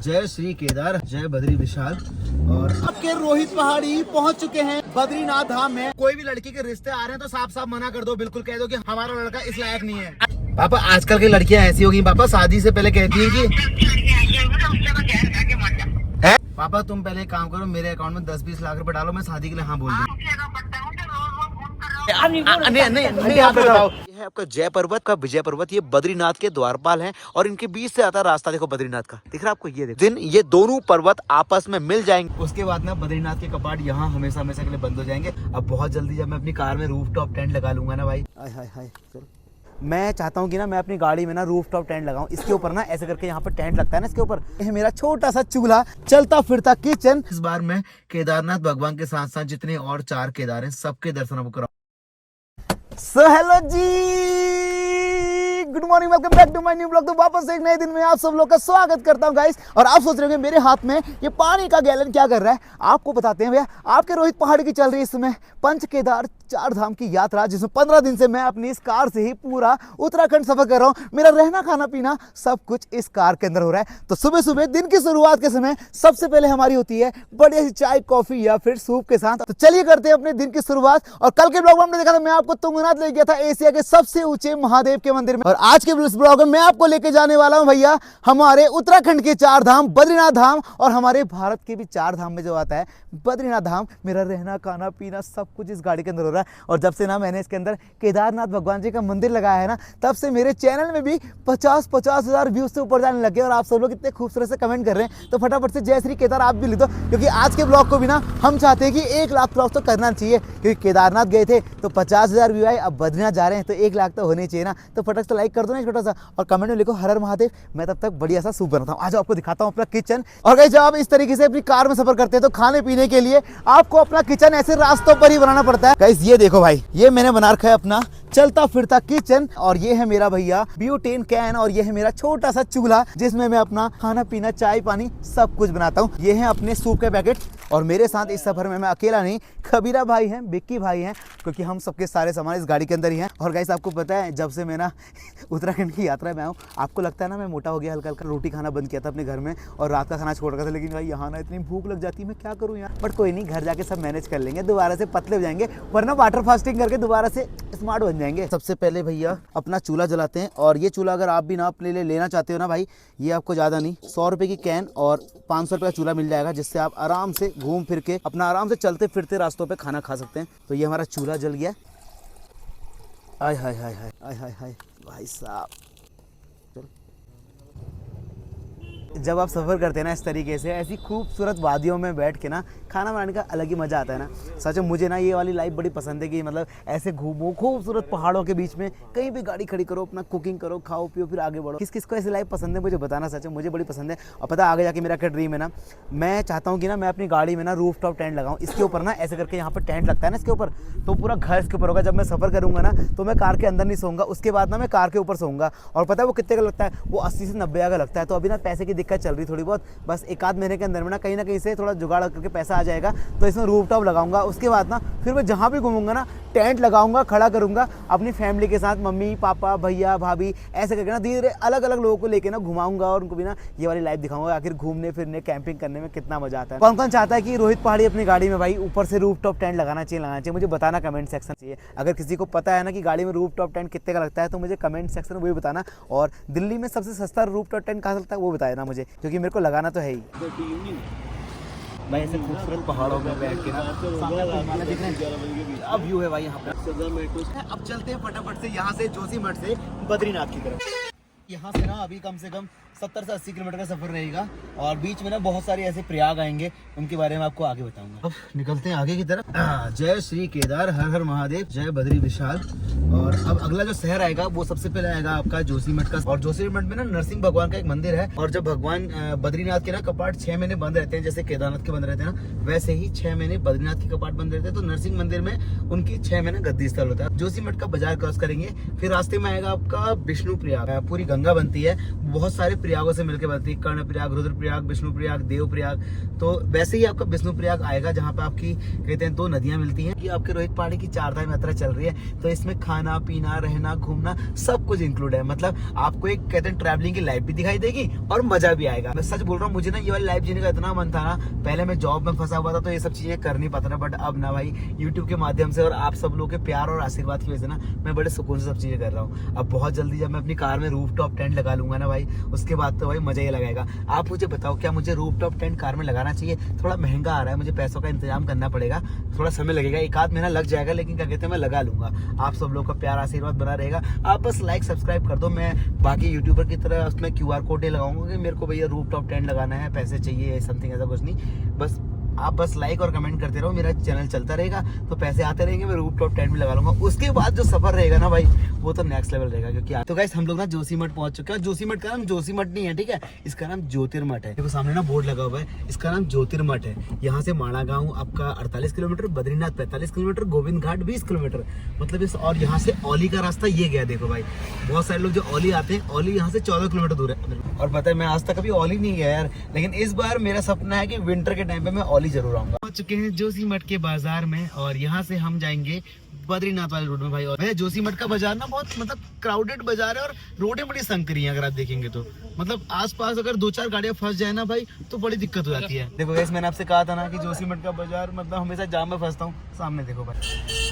जय श्री केदार, जय बद्री विशाल। और आपके रोहित पहाड़ी पहुंच चुके हैं बद्रीनाथ धाम में। कोई भी लड़की के रिश्ते आ रहे हैं तो साफ साफ मना कर दो, बिल्कुल कह दो कि हमारा लड़का इस लायक नहीं है। पापा आजकल की लड़कियां ऐसी हो गई पापा, शादी से पहले कहती है कि है? पापा तुम पहले एक काम करो, मेरे अकाउंट में 10-20 लाख रुपए डालो, मैं शादी के लिए हाँ बोल दूँ। नहीं आप बताओ। ये है आपका जय पर्वत का विजय पर्वत, ये बद्रीनाथ के द्वारपाल हैं और इनके बीच से आता रास्ता देखो बद्रीनाथ का, दिख रहा है आपको? ये देखो दिन ये दोनों पर्वत आपस में मिल जाएंगे, उसके बाद ना बद्रीनाथ के कपाट यहाँ हमेशा हमेशा के लिए बंद हो जाएंगे। अब बहुत जल्दी जब मैं अपनी कार में रूफ टॉप टेंट लगा लूंगा ना भाई, हाय हाय हाय, चलो मैं चाहता हूँ कि ना मैं अपनी गाड़ी में ना रूफ टॉप टेंट लगाऊं। इसके ऊपर ना ऐसे करके यहाँ पर टेंट लगता है ना, इसके ऊपर ये मेरा छोटा सा चूल्हा, चलता फिरता किचन। इस बार मैं केदारनाथ भगवान के साथ साथ जितने और 4 केदार हैं सबके दर्शन आपको कराऊं। So hello ji, good morning, welcome back to my new blog. तो वापस एक नए दिन में आप सब लोग का स्वागत करता हूं गाइस। और आप सोच रहे होंगे मेरे हाथ में ये पानी का गैलन क्या कर रहा है, आपको बताते हैं भैया। आपके रोहित पहाड़ी की चल रही है इस समय पंच केदार 4 धाम की यात्रा, जिसमें 15 दिन से मैं अपनी इस कार से ही पूरा उत्तराखंड सफर कर रहा हूं। मेरा रहना खाना पीना सब कुछ इस कार के अंदर हो रहा है। तो सुबह सुबह दिन की शुरुआत के समय सबसे पहले हमारी होती है बढ़िया सी चाय कॉफी या फिर सूप के साथ। तो चलिए करते हैं अपने दिन की शुरुआत। और कल के ब्लॉग में हमने देखा था, मैं आपको तुंगनाथ ले गया था, एशिया के सबसे ऊंचे महादेव के मंदिर में। और आज के ब्लॉग में मैं आपको लेके जाने वाला हूं भैया हमारे उत्तराखंड के 4 धाम, बद्रीनाथ धाम, और हमारे भारत के भी 4 धाम में जो आता है बद्रीनाथ धाम। मेरा रहना खाना पीना सब कुछ इस गाड़ी के अंदर हो रहा है। और जब से ना मैंने इसके अंदर केदारनाथ भगवान जी का मंदिर लगाया है ना, तब से मेरे चैनल में भी 50-50 हज़ार व्यूज से ऊपर जाने लगे। और आप सब लोग इतने खूबसूरत से कमेंट कर रहे हैं, तो फटाफट से जय श्री केदार आप भी लिख दो, क्योंकि आज के ब्लॉग को भी ना हम चाहते हैं कि 1 लाख क्रॉस तो करना चाहिए। क्योंकि केदारनाथ गए थे तो 50,000 व्यू आए, अब बद्रीनाथ जा रहे हैं तो 1 लाख तो होने चाहिए ना। तो फटाफट से लाइक कर दो ना छोटा सा, और कमेंट में लिखो हर हर महादेव। मैं तब तक बढ़िया सा सूप बनाता हूँ। आज आपको दिखाता हूँ अपना किचन। और गाइस जब आप इस तरीके से अपनी कार में सफर करते हैं तो खाने पीने के लिए आपको अपना किचन ऐसे रास्तों पर ही बनाना पड़ता है। गाइस ये देखो भाई, ये मैंने बना रखा है अपना चलता फिरता किचन। और ये है मेरा भैया ब्यूटेन कैन, और ये है मेरा छोटा सा चूल्हा जिसमें मैं अपना खाना पीना चाय पानी सब कुछ बनाता हूँ। ये है अपने सूप के पैकेट। और मेरे साथ इस सफर में मैं अकेला नहीं, कबीरा भाई हैं, बिक्की भाई हैं, क्योंकि हम सबके सारे सामान इस गाड़ी के अंदर ही हैं। और गाइस आपको पता है, जब से मैं ना उत्तराखंड की यात्रा में आऊँ, आपको लगता है ना मैं मोटा हो गया, हल्का हल्का रोटी खाना बंद किया था अपने घर में और रात का खाना छोड़ रखा था। लेकिन भाई यहाँ ना इतनी भूख लग जाती है, मैं क्या करूँ यार। बट कोई नहीं, घर जाके सब मैनेज कर लेंगे, दोबारा से पतले हो जाएंगे, वरना वाटर फास्टिंग करके दोबारा से स्मार्ट बन जाएंगे। सबसे पहले भैया अपना चूल्हा जलाते हैं। और ये चूल्हा अगर आप भी ना अपने लिए लेना चाहते हो ना भाई, ये आपको ज़्यादा नहीं 100 रुपये की कैन और 500 रुपये का चूल्हा मिल जाएगा, जिससे आप आराम से घूम फिर के अपना आराम से चलते फिरते रास्तों पे खाना खा सकते हैं। तो ये हमारा चूल्हा जल गया। आय हाय हाय हाय हाय हाय हाय भाई साहब। जब आप सफ़र करते हैं ना इस तरीके से, ऐसी खूबसूरत वादियों में बैठ के ना खाना बनाने का अलग ही मज़ा आता है ना। सच में मुझे ना ये वाली लाइफ बड़ी पसंद है कि मतलब ऐसे घूमो खूबसूरत पहाड़ों के बीच में, कहीं भी गाड़ी खड़ी करो, अपना कुकिंग करो, खाओ पियो, फिर आगे बढ़ो। किस किस को ऐसी लाइफ पसंद है मुझे बताना, सच में मुझे बड़ी पसंद है। और पता आगे जाके मेरा क्या ड्रीम है ना, मैं चाहता हूँ कि ना मैं अपनी गाड़ी में ना रूफ टॉप टेंट लगाऊँ। इसके ऊपर ना ऐसे करके यहाँ पर टेंट लगता है ना इसके ऊपर, तो पूरा घर इसके ऊपर होगा। जब मैं सफ़र करूँगा ना तो मैं कार के अंदर नहीं सोऊंगा, उसके बाद ना मैं कार के ऊपर सोऊंगा। और पता है वो कितने का लगता है, वो 80 से 90 का लगता है। तो अभी ना पैसे की दिक्कत चल रही थोड़ी बहुत, बस 1 आध महीने के अंदर में ना कहीं से थोड़ा जुगाड़ करके पैसा आ जाएगा तो इसमें रूफ टॉप लगाऊंगा। उसके बाद ना फिर मैं जहाँ भी घूमूंगा ना टेंट लगाऊंगा, खड़ा करूंगा अपनी फैमिली के साथ, मम्मी पापा भैया भाभी, ऐसे करके ना धीरे अलग अलग लोगों को लेके ना घुमाऊंगा और उनको भी ना ये वाली लाइफ दिखाऊंगा। आखिर घूमने फिरने कैंपिंग करने में कितना मजा आता है। कौन कौन चाहता है कि रोहित पहाड़ी अपनी गाड़ी में भाई ऊपर से रूफ टॉप टेंट लगाना चाहिए, मुझे बताना कमेंट सेक्शन चाहिए। अगर किसी को पता है ना कि गाड़ी में रूफ टॉप टेंट कितने का लगता है तो मुझे कमेंट सेक्शन में वही बताना। और दिल्ली में सबसे सस्ता रूफ टॉप टेंट कहाँ लगता है वो बताया ना मुझे, क्योंकि मेरे को लगाना तो है ही। भाई ऐसे खूबसूरत पहाड़ों में बैठ के ना सामने हिमालय दिख रहे हैं, अब व्यू है भाई यहाँ पे। अब चलते हैं फटाफट से यहाँ से जोशीमठ से बद्रीनाथ की तरफ। यहाँ से ना अभी कम से कम 70 से 80 किलोमीटर का सफर रहेगा। और बीच में ना बहुत सारे ऐसे प्रयाग आएंगे, उनके बारे में आपको आगे बताऊंगा। अब निकलते हैं आगे की तरफ। जय श्री केदार, हर हर महादेव, जय बद्री विशाल। और अब अगला जो शहर आएगा वो सबसे पहले आएगा आपका जोशीमठ का। और जोशीमठ में ना नरसिंह भगवान का एक मंदिर है। और जब भगवान बद्रीनाथ के ना कपाट 6 महीने बंद रहते हैं, जैसे केदारनाथ के बंद रहते हैं ना, वैसे ही 6 महीने बद्रीनाथ के कपाट बंद रहते हैं। तो नरसिंह मंदिर में उनकी 6 महीने गद्दी स्थल होता है। जोशीमठ का बाजार क्रॉस करेंगे, फिर रास्ते में आएगा आपका विष्णु प्रयाग, पूरी गंगा गंगा बनती है बहुत सारे प्रयागों से मिलकर बनती है, कर्ण प्रयाग, रुद्र प्रयाग, विष्णु प्रयाग, देव प्रयाग। तो वैसे ही आपका विष्णु प्रयाग आएगा जहाँ पे आपकी कहते हैं 2 नदियां मिलती हैं। ये आपके रोहित पहाड़ी की 4 धाम यात्रा चल रही है, तो इसमें खाना पीना रहना घूमना सब कुछ इंक्लूड है। मतलब आपको एक कहते हैं ट्रैवलिंग की लाइफ भी दिखाई देगी और मजा भी आएगा। मैं सच बोल रहा हूँ, मुझे ना ये वाली लाइफ जीने का इतना मन था ना, पहले मैं जॉब में फंसा हुआ था तो ये सब चीजें कर नहीं पाता था, बट अब ना भाई यूट्यूब के माध्यम से और आप सब लोगों के प्यार और आशीर्वाद की वजह से ना मैं बड़े सुकून से सब चीजें कर रहा हूँ। अब बहुत जल्दी जब मैं अपनी कार में रूफटॉप टेंट लगा लूंगा ना भाई, उसके बाद तो भाई मजा ही लगाएगा। आप मुझे बताओ, क्या मुझे रूफटॉप टेंट कार में लगाना चाहिए? थोड़ा महंगा आ रहा है, मुझे पैसों का इंतजाम करना पड़ेगा, थोड़ा समय लगेगा, 1 आध महीना लग जाएगा, लेकिन क्या कहते हैं मैं लगा लूंगा। आप सब लोग का प्यार आशीर्वाद बना रहेगा। आप बस लाइक सब्सक्राइब कर दो। मैं बाकी यूट्यूबर की तरह उसमें QR कोड लगाऊंगा कि मेरे को भैया रूफटॉप टेंट लगाना है, पैसे चाहिए, समथिंग ऐसा कुछ नहीं। बस आप बस लाइक और कमेंट करते रहो, मेरा चैनल चलता रहेगा तो पैसे आते रहेंगे, मैं रूफटॉप टेंट भी लगा लूंगा। उसके बाद जो सफर रहेगा ना भाई, वो तो नेक्स्ट लेवल रहेगा। क्योंकि तो गाइस हम लोग ना जोशीमठ पहुंच चुके हैं। जोशीमठ का नाम जोशीमठ नहीं है, ठीक है, इसका नाम ज्योतिर्मठ है। देखो सामने ना बोर्ड लगा हुआ है, इसका नाम ज्योतिर्मठ है। यहाँ से माणा गाँव आपका 48 kilometre, Badrinath 45 kilometre, Govind Ghat 20 kilometre, मतलब इस। और यहाँ से औली का रास्ता ये गया। देखो भाई बहुत सारे लोग जो औली आते हैं, औली यहाँ से 14 किलोमीटर दूर है। और पता है मैं आज तक कभी औली नहीं गया यार, लेकिन इस बार मेरा सपना है कि विंटर के टाइम पे मैं औली जरूर आऊंगा। पहुंच चुके हैं जोशीमठ के बाजार में और यहाँ से हम जाएंगे बद्रीनाथ वाले रोड में भाई। और भैया जोशीमठ का बाजार ना बहुत मतलब क्राउडेड बाजार है और रोडें बड़ी संकरी हैं। अगर आप देखेंगे तो मतलब आसपास अगर 2-4 गाड़ियां फंस जाए ना भाई तो बड़ी दिक्कत हो जाती है। देखो वैसे मैंने आपसे कहा था ना कि जोशीमठ का बाजार मतलब हमेशा जाम में फंसता हूँ। सामने देखो भाई।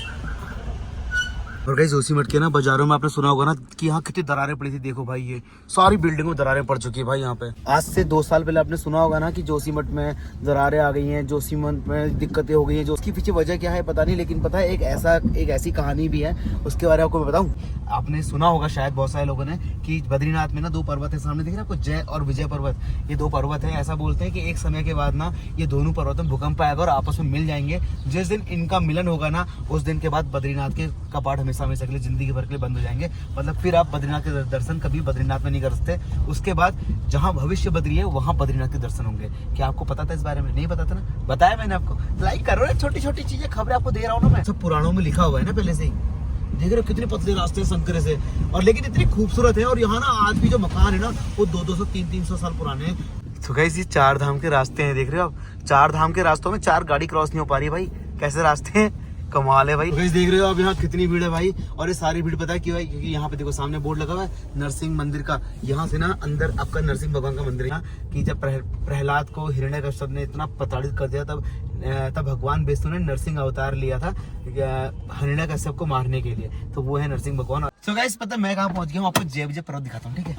और गाइस जोशीमठ के ना बाजारों में आपने सुना होगा ना कि यहाँ कितनी दरारें पड़ी थी। देखो भाई ये सारी बिल्डिंगों में दरारें पड़ चुकी है भाई। यहाँ पे आज से 2 साल पहले आपने सुना होगा ना कि जोशीमठ में दरारें आ गई हैं, जोशीमठ में दिक्कतें हो गई हैं। जो उसकी पीछे वजह क्या है पता नहीं, लेकिन पता है एक ऐसी कहानी भी है, उसके बारे में आपको मैं बताऊँ। आपने सुना होगा शायद बहुत सारे लोगों ने कि बद्रीनाथ में ना 2 पर्वत है, सामने दिख रहा है आपको, जय और विजय पर्वत। ये 2 पर्वत है। ऐसा बोलते हैं कि एक समय के बाद ना ये दोनों पर्वत में भूकंप आएगा और आपस में मिल जाएंगे। जिस दिन इनका मिलन होगा ना, उस दिन के बाद बद्रीनाथ के कपाट हमेशा के लिए, जिंदगी भर के लिए बंद हो जाएंगे। मतलब फिर आप बद्रीनाथ के दर्शन कभी बद्रीनाथ में नहीं कर सकते। उसके बाद जहाँ भविष्य बद्री है वहाँ बद्रीनाथ के दर्शन होंगे। क्या आपको पता था इस बारे में? नहीं पता था ना, बताया मैंने आपको। लाइक करो ना, छोटी छोटी चीजें खबरें आपको दे रहा हूँ ना मैं। सब पुराणों में लिखा हुआ है ना पहले से ही। देख रहे हो कितने पतले रास्ते हैं संकरे से, और लेकिन इतनी खूबसूरत है। और यहाँ ना आज भी जो मकान है ना वो 200 300 साल पुराने हैं। तो गाइस ये 4 धाम के रास्ते हैं, देख रहे हो आप। 4 धाम के रास्तों में 4 गाड़ी क्रॉस नहीं हो पा रही भाई। कैसे रास्ते हैं, कमाल है भाई। गाइस देख रहे हो आप यहाँ कितनी भीड़ है भाई। और ये सारी भीड़ पता है क्यों है? क्योंकि यहाँ पे देखो सामने बोर्ड लगा हुआ है नरसिंह मंदिर का। यहाँ से ना अंदर आपका नरसिंह भगवान का मंदिर है कि जब प्रहलाद को हिरण्यकश्यप ने इतना प्रताड़ित कर दिया तब भगवान विष्णु ने नरसिंह अवतार लिया था हिरण्यकश्यप को मारने के लिए। तो वो है नरसिंह भगवान। तो गाइस पता है मैं कहाँ पहुंच गया हूँ, आपको जय विजय पर्वत दिखाता हूँ, ठीक है।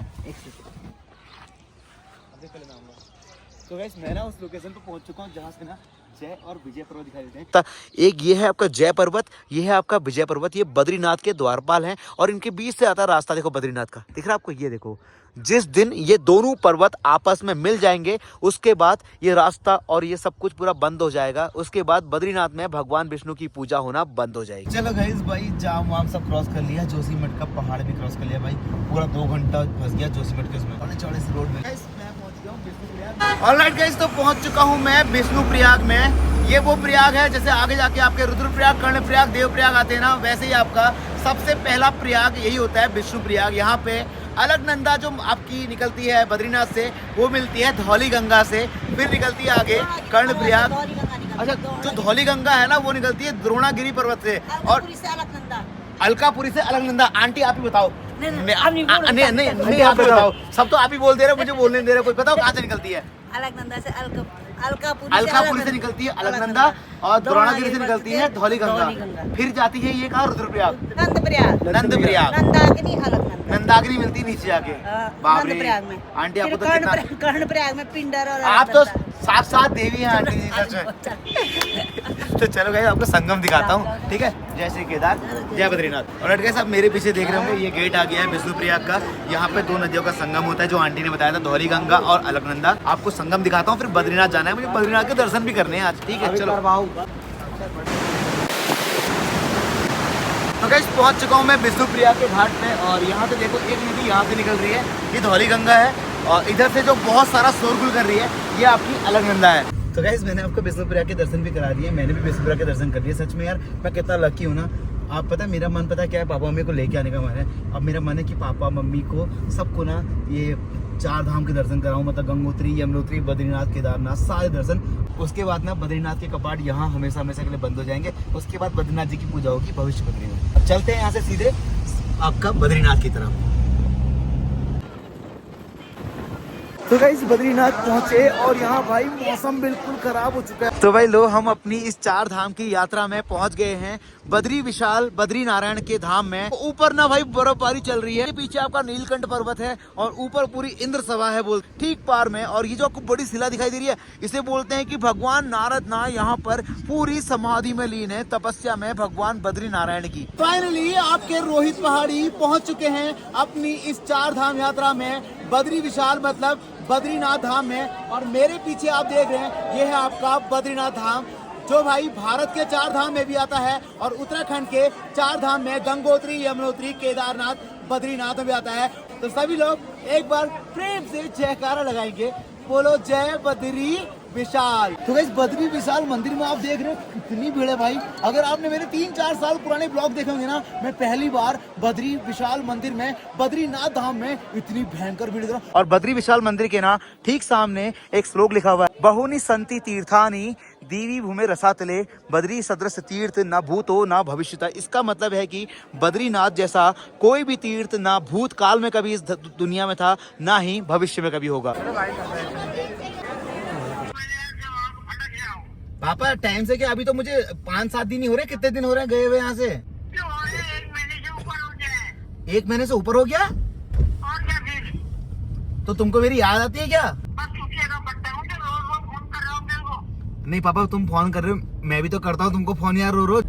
तो गाइस मैं ना उस लोकेशन पे पहुंच चुका हूँ जहाँ से ना जय और विजय पर्वत दिखाई देते हैं। एक ये है आपका जय पर्वत, ये है आपका विजय पर्वत। ये बद्रीनाथ के द्वारपाल हैं और इनके बीच से आता रास्ता देखो बद्रीनाथ का, दिख रहा है आपको? ये देखो जिस दिन ये दोनों पर्वत आपस में मिल जाएंगे उसके बाद ये रास्ता और ये सब कुछ पूरा बंद हो जाएगा। उसके बाद बद्रीनाथ में भगवान विष्णु की पूजा होना बंद हो जाएगी। चलो गाइस भाई जाम वाम सब क्रॉस कर लिया, जोशीमठ का पहाड़ भी क्रॉस कर लिया भाई। पूरा 2 घंटा फंस गया जोशीमठ के उसमें बड़े चौड़े से रोड में। ऑलराइट गाइस तो पहुंच चुका हूं मैं विष्णु प्रयाग में। ये वो प्रयाग है जैसे आगे जाके आपके रुद्र प्रयाग, कर्ण प्रयाग, देव प्रयाग आते हैं ना, वैसे ही आपका सबसे पहला प्रयाग यही होता है विष्णु प्रयाग। यहाँ पे अलकनंदा जो आपकी निकलती है बद्रीनाथ से वो मिलती है धौली गंगा से, फिर निकलती है आगे कर्ण प्रयाग। अच्छा जो धौली गंगा है ना वो निकलती है द्रोणागिरी पर्वत से और अलकापुरी से अलकनंदा। आंटी आप ही बताओ। नहीं आप बताओ, सब तो आप ही बोल दे रहे हो, मुझे बोलने दे रहे हो। कोई बताओ कहाँ से निकलती है? अलकनंदा से अलकापुरी से निकलती है अलकनंदा और द्रोणागिरी से निकलती है धौली गंगा। फिर जाती है ये कहाँ? रुद्रप्रयाग, नंदप्रयाग, नंदागिरी मिलती है नीचे जाके। नंदप्रयाग में आंटी आपको तो कर्णप्रयाग में पिंडर और आप तो साथ देवी हैं आंटी जी सच में। तो चलो गाइस आपको संगम दिखाता हूँ, ठीक है। जय श्री केदार, जय बद्रीनाथ। और गाइस आप मेरे पीछे देख रहे होंगे ये गेट आ गया है विष्णु प्रयाग का। यहाँ पे 2 नदियों का संगम होता है जो आंटी ने बताया था, धौली गंगा और अलकनंदा। आपको संगम दिखाता हूँ, फिर बद्रीनाथ जाना है मुझे। बद्रीनाथ के दर्शन भी करने हैं आज, ठीक है। चलो तो गाइस पहुंच चुका हूँ मैं विष्णु प्रयाग के घाट पे और यहाँ से देखो एक नदी यहाँ से निकल रही है, ये धौली गंगा है। और इधर से जो बहुत सारा शोरगुल कर रही है ये आपकी अलकनंदा है। तो गाइस मैंने आपको विष्णु प्रयाग के दर्शन भी करा दिए। मैंने भी विष्णु प्रयाग के दर्शन कर दिए। सच में यार मैं कितना लकी हूँ ना आप पता है मेरा मन पता क्या है, पापा मम्मी को लेके आने का मन है। अब मेरा मन है कि पापा मम्मी को सबको ना ये 4 धाम के दर्शन कराऊं, मतलब गंगोत्री, यमुनोत्री, बद्रीनाथ, केदारनाथ, सारे दर्शन। उसके बाद ना बद्रीनाथ के कपाट यहाँ हमेशा हमेशा के लिए बंद हो जाएंगे। उसके बाद बद्रीनाथ जी की पूजा होगी भविष्य बद्री में। अब चलते हैं यहाँ से सीधे आपका बद्रीनाथ की तरफ। तो गाइस बद्रीनाथ पहुंचे और यहाँ भाई मौसम बिल्कुल खराब हो चुका है। तो भाई लो हम अपनी इस 4 धाम की यात्रा में पहुंच गए हैं बद्री विशाल बद्री नारायण के धाम में। ऊपर ना भाई बर्फबारी चल रही है, पीछे आपका नीलकंठ पर्वत है और ऊपर पूरी इंद्र सभा है बोल ठीक पार में। और ये जो आपको बड़ी शिला दिखाई दे रही है इसे बोलते हैं कि भगवान नारद ना यहाँ पर पूरी समाधि में लीन है, तपस्या में भगवान बद्री नारायण की। फाइनली आपके रोहित पहाड़ी पहुंच चुके हैं अपनी इस 4 धाम यात्रा में बद्री विशाल मतलब बद्रीनाथ धाम में। और मेरे पीछे आप देख रहे हैं ये है आपका बद्रीनाथ धाम, जो भाई भारत के 4 धाम में भी आता है और उत्तराखंड के 4 धाम में गंगोत्री, यमुनोत्री, केदारनाथ, बद्रीनाथ में भी आता है। तो सभी लोग एक बार प्रेम से जयकारा लगाएंगे, बोलो जय बद्री विशाल। तो गाइस बद्री विशाल मंदिर में आप देख रहे हो कितनी भीड़ है भाई। अगर आपने मेरे 3-4 साल पुराने ब्लॉग देखे होंगे ना, मैं पहली बार बद्री विशाल मंदिर में बद्रीनाथ धाम में इतनी भयंकर भीड़ देखा। और बद्री विशाल मंदिर के ना ठीक सामने एक श्लोक लिखा हुआ है, बहुनी संति तीर्थानी दीवी भूमि रसातले बद्री सदृश तीर्थ न भूतो न भविष्यता। इसका मतलब है कि बद्रीनाथ जैसा कोई भी तीर्थ ना भूतकाल में कभी इस दुनिया में था, ना ही भविष्य में कभी होगा। पापा टाइम से क्या, अभी तो मुझे 5-7 दिन ही हो रहे। कितने दिन हो रहे हैं गए हुए यहाँ से? 1 महीने से ऊपर हो गया। और क्या फिर? तो तुमको मेरी याद आती है क्या? नहीं पापा तुम फोन कर रहे हो, मैं भी तो करता हूँ तुमको फोन यार रोज।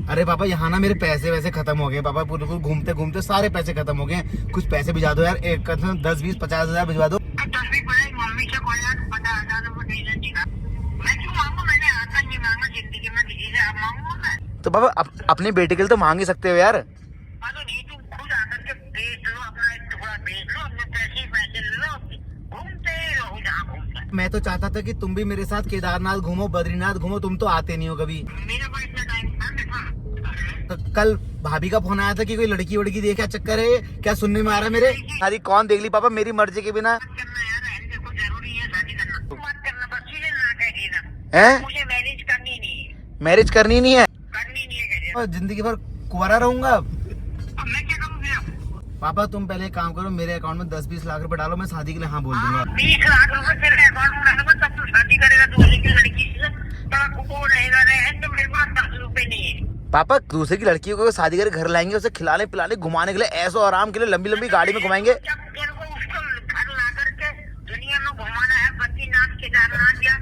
अरे पापा यहाँ ना मेरे पैसे वैसे खत्म हो गए पापा, पूरे घूमते घूमते सारे पैसे खत्म हो गए। कुछ पैसे भिजा दो यार, 10-20-50 हजार भिजवा दो। तो पापा अपने बेटे के लिए तो मांग ही सकते हो यार। मैं तो चाहता था कि तुम भी मेरे साथ केदारनाथ घूमो, बद्रीनाथ घूमो, तुम तो आते नहीं हो कभी। तो कल भाभी का फोन आया था कि कोई लड़की वड़की देखे, क्या चक्कर है, क्या सुनने में आ रहा है मेरे? सारी कौन देख ली पापा मेरी मर्जी के बिना? है मुझे मैरिज करनी नहीं है। जिंदगी भर कुंवारा रहूंगा। मैं क्या करूं फिर? पापा तुम पहले काम करो, मेरे अकाउंट में 10-20 लाख रुपए डालो, मैं शादी के लिए हाँ बोल दूंगा। 20 लाख रुपए तेरे अकाउंट में डालूंगा तब तू शादी करेगा दूसरी की लड़की से? तो मेरे पास 10 रुपए नहीं है। पापा दूसरे की लड़कियों को शादी करके घर लाएंगे, उसे खिलाने पिलाने घुमाने के लिए, ऐसो आराम के लिए लंबी लंबी गाड़ी में घुमाएंगे। उसको घर ला करके दुनिया में घुमाना है, बद्रीनाथ केदारनाथ या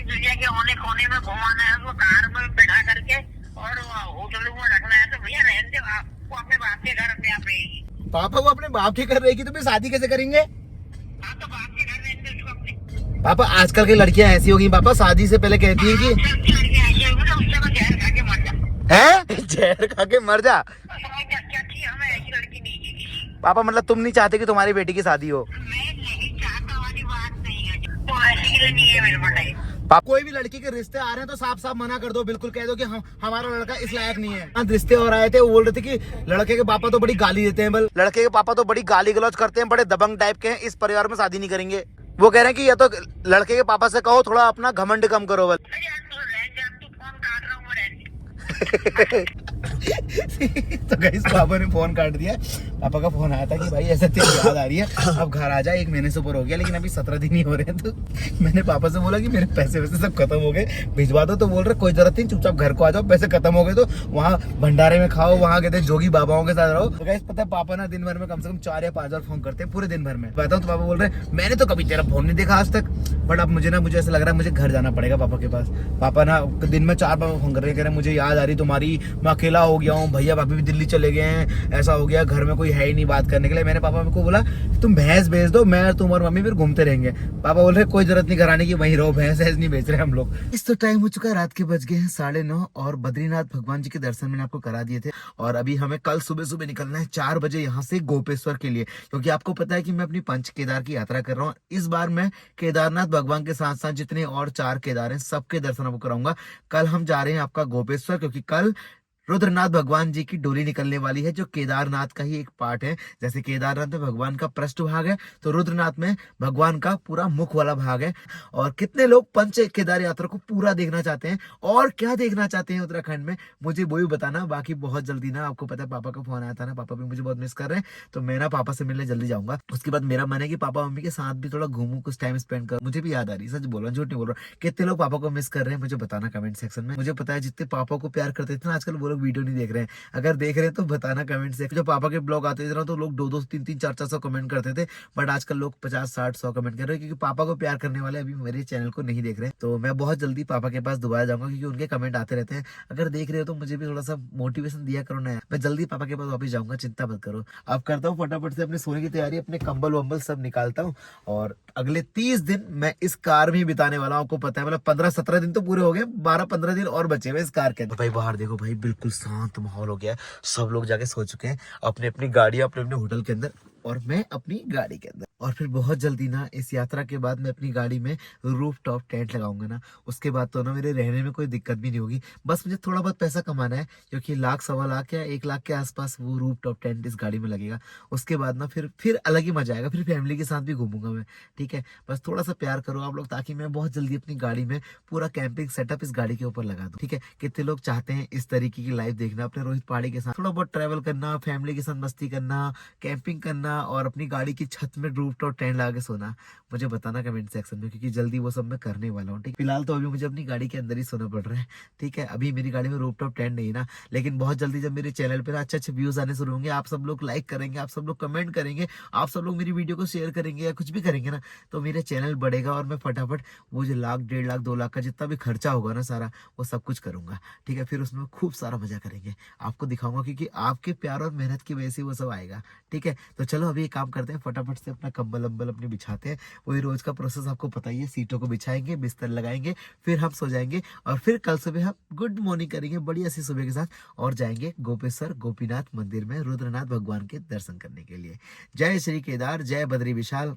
दुनिया के कोने कोने में घुमाना है, वो कार में बैठा करके और होटल में रखना है, तो भैया रहने दे, वो अपने बाप के घर अपने आप रहेगी। पापा वो अपने बाप के घर रहेगी तो फिर शादी कैसे करेंगे? हाँ तो बाप के घर रहने दे उसको अपने। पापा आजकल की लड़कियां ऐसी हो गई पापा, शादी से पहले कहती है कि जहर खा के मर जा। है जहर खा के मर जा? हमें ऐसी लड़की नहीं। पापा मतलब तुम नहीं चाहते कि तुम्हारी बेटी की शादी हो? मैं नहीं चाहता वाली बात नहीं है, तो ऐसी के लिए नहीं है मेरे पास। कोई भी लड़की के रिश्ते आ रहे हैं तो साफ साफ मना कर दो, बिल्कुल कह दो कि हमारा लड़का इस लायक नहीं है। रिश्ते और आए थे, वो बोल रहे थे कि लड़के के पापा तो बड़ी गाली देते हैं, बल लड़के के पापा तो बड़ी गाली गलौज करते हैं, बड़े दबंग टाइप के हैं, इस परिवार में शादी नहीं करेंगे। वो कह रहे हैं कि या तो लड़के के पापा से कहो थोड़ा अपना घमंड कम करो बल। तो गाइस पापा ने फोन काट दिया। पापा का फोन आया था कि भाई ऐसे तेरी याद आ रही है, अब घर आ जा, 1 महीने से ऊपर हो गया लेकिन अभी 17 दिन ही हो रहे हैं। तो मैंने पापा से बोला कि मेरे पैसे वैसे सब खत्म हो गए, भिजवा दो। तो बोल रहे कोई जरूरत नहीं, चुपचाप घर को आ जाओ, पैसे खत्म हो गए तो वहाँ भंडारे में खाओ, वहाँ कहते जोगी बाबाओं के साथ रहो। तो गाइस पता है पापा ना दिन भर में कम से कम 4 या 5 बार फोन करते हैं पूरे दिन भर में। बताऊँ तो पापा बोल रहे मैंने तो कभी तेरा फोन नहीं देखा आज तक, बट अब मुझे ऐसा लग रहा है मुझे घर जाना पड़ेगा पापा के पास। पापा ना दिन में 4 बार फोन कर रहे हैं, कह रहे मुझे याद आ रही तुम्हारी, मैं अकेला हो गया हूँ, भैया भाभी भी दिल्ली चले गए हैं, ऐसा हो गया, घर में कोई है ही नहीं बात करने के लिए। मैंने पापा को बोला तुम भैंस बेच दो, मैं तुम और मम्मी फिर घूमते रहेंगे। पापा बोल रहे कोई जरूरत नहीं घर आने की, वहीं रहो, भैंस नहीं बेच रहे हम लोग। इस तो टाइम हो चुका है, रात के बज गए हैं 9:30 और बद्रीनाथ भगवान जी के दर्शन मैंने आपको करा दिए थे। और अभी हमें कल सुबह सुबह निकलना है 4 बजे यहाँ से गोपेश्वर के लिए, क्योंकि आपको पता है कि मैं अपनी पंच केदार की यात्रा कर रहा हूँ। इस बार मैं केदारनाथ भगवान के साथ साथ जितने और 4 केदार हैं सबके दर्शन आपको कराऊंगा। कल हम जा रहे हैं आपका गोपेश्वर, क्योंकि कल रुद्रनाथ भगवान जी की डोली निकलने वाली है, जो केदारनाथ का ही एक पार्ट है। जैसे केदारनाथ में भगवान का पृष्ठ भाग है, तो रुद्रनाथ में भगवान का पूरा मुख वाला भाग है। और कितने लोग पंच केदार यात्रा को पूरा देखना चाहते हैं और क्या देखना चाहते हैं उत्तराखंड में, मुझे वो भी बताना। बाकी बहुत जल्दी ना, आपको पता है पापा का फोन आया था ना, पापा भी मुझे बहुत मिस कर रहे हैं, तो मैं ना पापा से मिलने जल्दी जाऊंगा। उसके बाद मेरा मन है कि पापा मम्मी के साथ भी थोड़ा घूमूं, कुछ टाइम स्पेंड कर। मुझे भी याद आ रही है, सच बोल रहा हूँ, झूठ नहीं बोल रहा हूँ। कितने लोग पापा को मिस कर रहे हैं मुझे बताना कमेंट सेक्शन में। मुझे पता है जितने पापा को प्यार करते थे ना, आजकल वो लोग वीडियो नहीं देख रहे हैं। अगर देख रहे हैं तो बताना कमेंट से। जब पापा के ब्लॉग आते थे तो लोग 2-2, 3-3, 400 कमेंट करते थे, बट आजकल लोग 50, 60, 100 कमेंट कर रहे हैं, क्योंकि पापा को प्यार करने वाले अभी मेरे चैनल को नहीं देख रहे। तो मैं बहुत जल्दी पापा के पास दोबारा जाऊंगा, क्योंकि उनके कमेंट आते रहते हैं। अगर देख रहे हो तो मुझे भी थोड़ा सा मोटिवेशन दिया करो ना। मैं जल्दी पापा के पास वापस जाऊंगा, चिंता मत करो। अब करता हूँ फटाफट से अपने सोने की तैयारी, अपने कंबल वंबल सब निकालता हूँ। और अगले 30 दिन मैं इस कार में ही बिताने वाला हूँ। आपको पता है, मतलब 15-17 दिन तो पूरे हो गए, 12-15 दिन और बचे हुए इस कार के। भाई बाहर देखो भाई, बिल्कुल शांत माहौल हो गया है, सब लोग जाके सो चुके हैं अपने अपनी गाड़ी, अपने अपने होटल के अंदर, और मैं अपनी गाड़ी के अंदर। और फिर बहुत जल्दी ना इस यात्रा के बाद मैं अपनी गाड़ी में रूफ टॉप टेंट लगाऊंगा ना, उसके बाद तो ना मेरे रहने में कोई दिक्कत भी नहीं होगी। बस मुझे थोड़ा बहुत पैसा कमाना है, क्योंकि 1,00,000, 1,15,00,000 या 1,00,000 के आसपास वो रूफ टॉप टेंट इस गाड़ी में लगेगा। उसके बाद ना फिर अलग ही मजा आएगा, फिर फैमिली के साथ भी घूमूंगा मैं। ठीक है, बस थोड़ा सा प्यार करो आप लोग, ताकि मैं बहुत जल्दी अपनी गाड़ी में पूरा कैंपिंग सेटअप इस गाड़ी के ऊपर लगा दूं। ठीक है, कितने लोग चाहते हैं इस तरीके की लाइफ देखना, अपने रोहित पहाड़ी के साथ थोड़ा बहुत ट्रैवल करना, फैमिली के साथ मस्ती करना, कैंपिंग करना, और अपनी गाड़ी की छत में रूफ टॉप टेंट लगा के सोना। मुझे बताना कमेंट सेक्शन में, क्योंकि जल्दी वो सब मैं करने वाला हूँ। ठीक, फिलहाल तो अभी मुझे अपनी गाड़ी के अंदर ही सोना पड़ रहा है। ठीक है, अभी मेरी गाड़ी में रूफ टॉप टेंट नहीं ना, लेकिन बहुत जल्दी जब मेरे चैनल पर अच्छे अच्छे व्यूज आने शुरू होंगे, आप सब लोग लाइक करेंगे, आप सब लोग कमेंट करेंगे, आप सब लोग मेरी वीडियो को शेयर करेंगे या कुछ भी करेंगे ना, तो मेरा चैनल बढ़ेगा और मैं फटाफट वो जो 1,00,000, 1,50,000, 2,00,000 का जितना भी खर्चा होगा ना सारा, वो सब कुछ करूंगा। ठीक है, फिर उसमें खूब सारा मजा करेंगे, आपको दिखाऊंगा, क्योंकि आपके प्यार और मेहनत की वजह से वो सब आएगा। ठीक है, तो चलो अभी एक काम करते हैं, फटाफट से अपना कंबल अम्बल अपने बिछाते हैं। वही रोज का प्रोसेस आपको पता ही है, सीटों को बिछाएंगे, बिस्तर लगाएंगे, फिर हम सो जाएंगे, और फिर कल सुबह हम गुड मॉर्निंग करेंगे बढ़िया सी सुबह के साथ, और जाएंगे गोपेश्वर गोपीनाथ मंदिर में रुद्रनाथ भगवान के दर्शन करने के लिए। जय श्री केदार, जय Badri Vishal.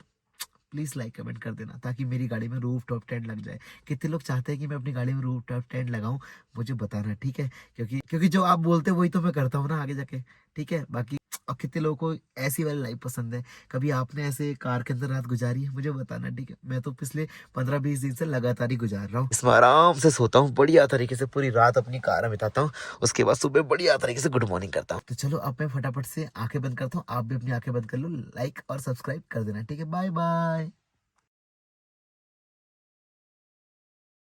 Please like comment कर देना, ताकि मेरी गाड़ी में रूफ टॉप टेंट लग जाए। कितने लोग चाहते हैं कि मैं अपनी गाड़ी में रूफ टॉप टेंट लगाऊं, मुझे बताना। ठीक है, क्योंकि जो आप बोलते हैं वही तो मैं करता हूँ ना आगे जाके। ठीक है, बाकी और कितने लोगों को ऐसी वाली लाइफ पसंद है, कभी आपने ऐसे कार के अंदर रात गुजारी है, मुझे बताना। ठीक है, मैं तो पिछले 15-20 दिन से लगातार ही गुजार रहा हूँ। इसमें आराम से सोता हूँ, बढ़िया तरीके से पूरी रात अपनी कार में बिताता हूँ, उसके बाद सुबह बढ़िया तरीके से गुड मॉर्निंग करता हूँ। तो चलो अब मैं फटाफट से आंखें बंद करता हूँ, आप भी अपनी आंखें बंद कर लो, लाइक और सब्सक्राइब कर देना। ठीक है, बाय बाय।